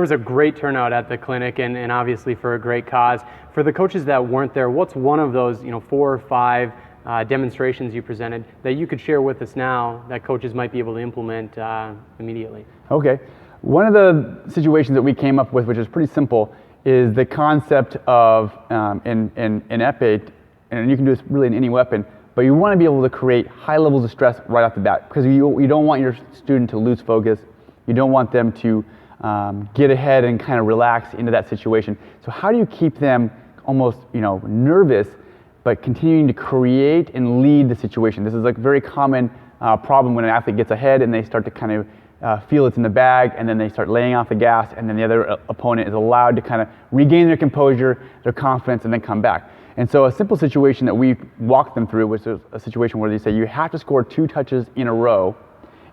There was a great turnout at the clinic, and obviously for a great cause. For the coaches that weren't there, what's one of those 4 or 5 demonstrations you presented that you could share with us now that coaches might be able to implement immediately? Okay. One of the situations that we came up with, which is pretty simple, is the concept of in epee, and you can do this really in any weapon, but you want to be able to create high levels of stress right off the bat, because you don't want your student to lose focus. You don't want them to get ahead and kind of relax into that situation. So how do you keep them almost nervous, but continuing to create and lead the situation? This is like a very common problem when an athlete gets ahead and they start to kind of feel it's in the bag, and then they start laying off the gas, and then the other opponent is allowed to kind of regain their composure, their confidence, and then come back. And so a simple situation that we walked them through was a situation where they say you have to score 2 touches in a row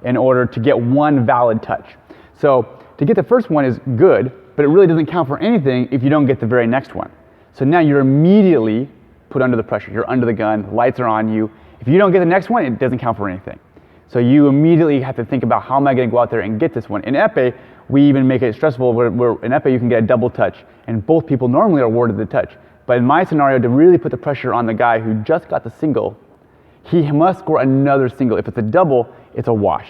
in order to get 1 valid touch. So to get the first one is good, but it really doesn't count for anything if you don't get the very next one. So now you're immediately put under the pressure. You're under the gun, lights are on you. If you don't get the next one, it doesn't count for anything. So you immediately have to think about, how am I going to go out there and get this one? In epee, we even make it stressful where in epee you can get a double touch, and both people normally are awarded the touch. But in my scenario, to really put the pressure on the guy who just got the single, he must score another single. If it's a double, it's a wash.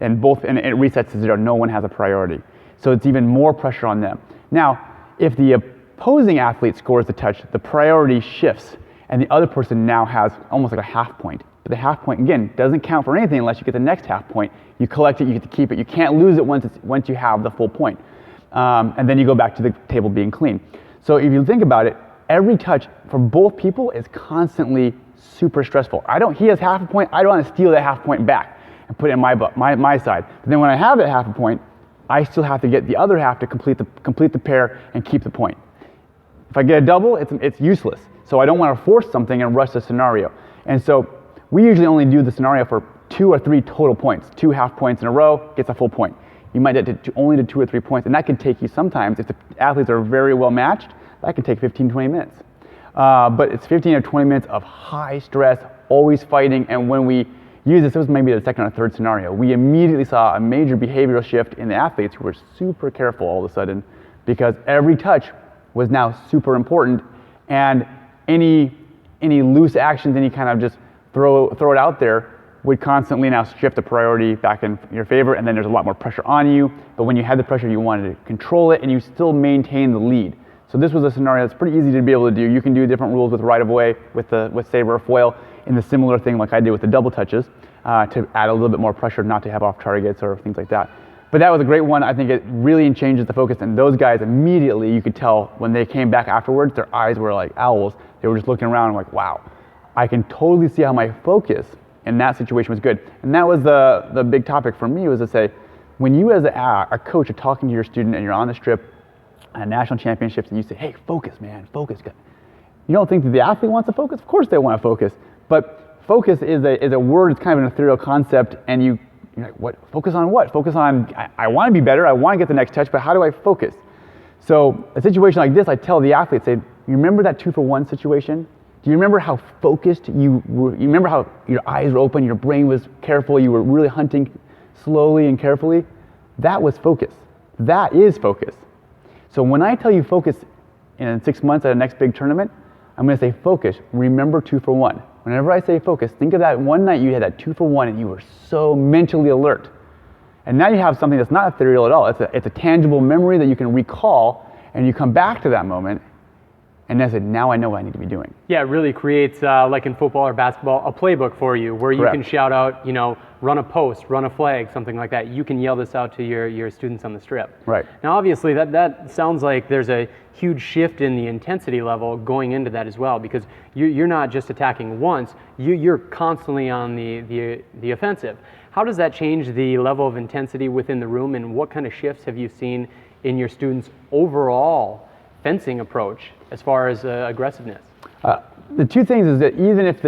And it resets to 0. No one has a priority. So it's even more pressure on them. Now, if the opposing athlete scores the touch, the priority shifts, and the other person now has almost like a half point. But the half point, again, doesn't count for anything unless you get the next half point. You collect it, you get to keep it. You can't lose it once you have the full point. And then you go back to the table being clean. So if you think about it, every touch for both people is constantly super stressful. He has half a point, I don't want to steal that half point back and put it in my side. But then when I have that half a point, I still have to get the other half to complete the pair and keep the point. If I get a double, it's useless. So I don't want to force something and rush the scenario. And so we usually only do the scenario for 2 or 3 total points. 2 half points in a row gets a full point. You might get to only to 2 or 3 points, and that can take you sometimes, if the athletes are very well matched, that can take 15, 20 minutes. But it's 15 or 20 minutes of high stress, always fighting, and when we use this was maybe the second or third scenario, we immediately saw a major behavioral shift in the athletes who were super careful all of a sudden, because every touch was now super important, and any loose actions, any kind of just throw it out there would constantly now shift the priority back in your favor, and then there's a lot more pressure on you. But when you had the pressure, you wanted to control it, and you still maintain the lead. So this was a scenario that's pretty easy to be able to do. You can do different rules with right of way, with saber or foil, in the similar thing like I did with the double touches, to add a little bit more pressure, not to have off targets or things like that. But that was a great one. I think it really changes the focus, and those guys immediately, you could tell when they came back afterwards, their eyes were like owls. They were just looking around and like, wow, I can totally see how my focus in that situation was good. And that was the big topic for me, was to say, when you as a coach are talking to your student and you're on the strip at national championships and you say, hey, focus, man, focus. You don't think that the athlete wants to focus? Of course they want to focus. But focus is a word, it's kind of an ethereal concept, and you're like, what? Focus on what? Focus on, I want to be better, I want to get the next touch, but how do I focus? So a situation like this, I tell the athlete, say, you remember that 2-for-1 situation? Do you remember how focused you were? You remember how your eyes were open, your brain was careful, you were really hunting slowly and carefully? That was focus. That is focus. So when I tell you focus in 6 months at the next big tournament, I'm going to say focus, remember 2-for-1. Whenever I say focus, think of that one night you had that 2-for-1 and you were so mentally alert. And now you have something that's not ethereal at all. It's a tangible memory that you can recall, and you come back to that moment, and that's it. Now I know what I need to be doing. Yeah, it really creates, like in football or basketball, a playbook for you where you can shout out, run a post, run a flag, something like that. You can yell this out to your students on the strip. Right. Now, obviously, that sounds like there's a huge shift in the intensity level going into that as well, because you're not just attacking once, you're constantly on the offensive. How does that change the level of intensity within the room, and what kind of shifts have you seen in your students' overall fencing approach as far as aggressiveness? The two things is that even if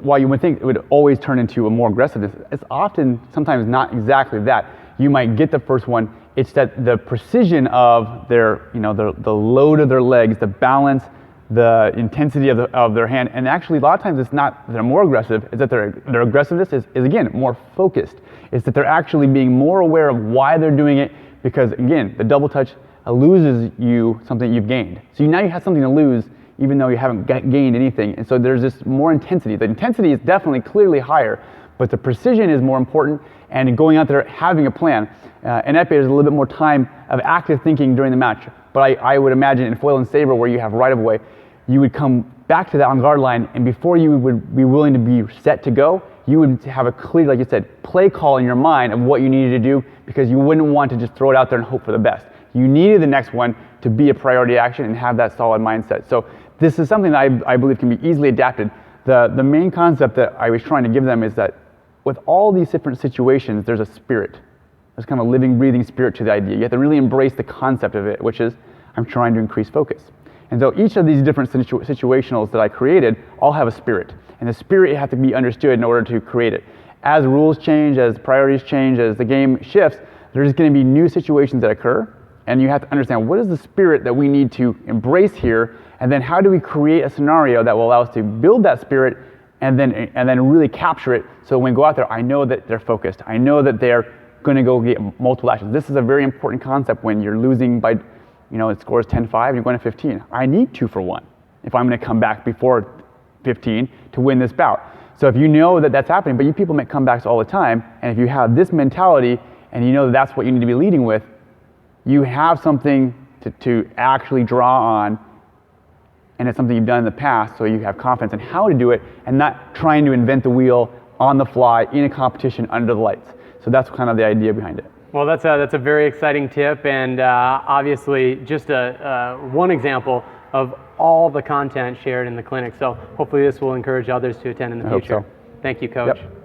while you would think it would always turn into a more aggressiveness, it's often sometimes not exactly that. You might get the first one, it's that the precision of their, the load of their legs, the balance, the intensity of their hand, and actually a lot of times it's not that they're more aggressive, it's that their aggressiveness is again more focused. It's that they're actually being more aware of why they're doing it, because again, the double touch loses you something you've gained. So now you have something to lose even though you haven't gained anything. And so there's this more intensity. The intensity is definitely clearly higher, but the precision is more important, and going out there having a plan. In epee, there's a little bit more time of active thinking during the match. But I would imagine in foil and saber, where you have right of way, you would come back to the on-guard line, and before you would be willing to be set to go, you would have a clear, like you said, play call in your mind of what you needed to do, because you wouldn't want to just throw it out there and hope for the best. You needed the next one to be a priority action and have that solid mindset. So this is something that I believe can be easily adapted. The main concept that I was trying to give them is that with all these different situations, there's a spirit. There's kind of a living, breathing spirit to the idea. You have to really embrace the concept of it, which is I'm trying to increase focus. And so each of these different situationals that I created all have a spirit. And the spirit has to be understood in order to create it. As rules change, as priorities change, as the game shifts, there's going to be new situations that occur. And you have to understand, what is the spirit that we need to embrace here? And then how do we create a scenario that will allow us to build that spirit and then really capture it, so when we go out there, I know that they're focused. I know that they're going to go get multiple actions. This is a very important concept when you're losing by, it scores 10-5, you're going to 15. I need 2 for 1 if I'm going to come back before 15 to win this bout. So if you know that that's happening, but you people make comebacks all the time, and if you have this mentality and you know that that's what you need to be leading with, you have something to actually draw on, and it's something you've done in the past, so you have confidence in how to do it and not trying to invent the wheel on the fly in a competition under the lights. So that's kind of the idea behind it. Well, that's a very exciting tip, and obviously just one example of all the content shared in the clinic. So hopefully this will encourage others to attend in the future. Hope so. Thank you, Coach. Yep.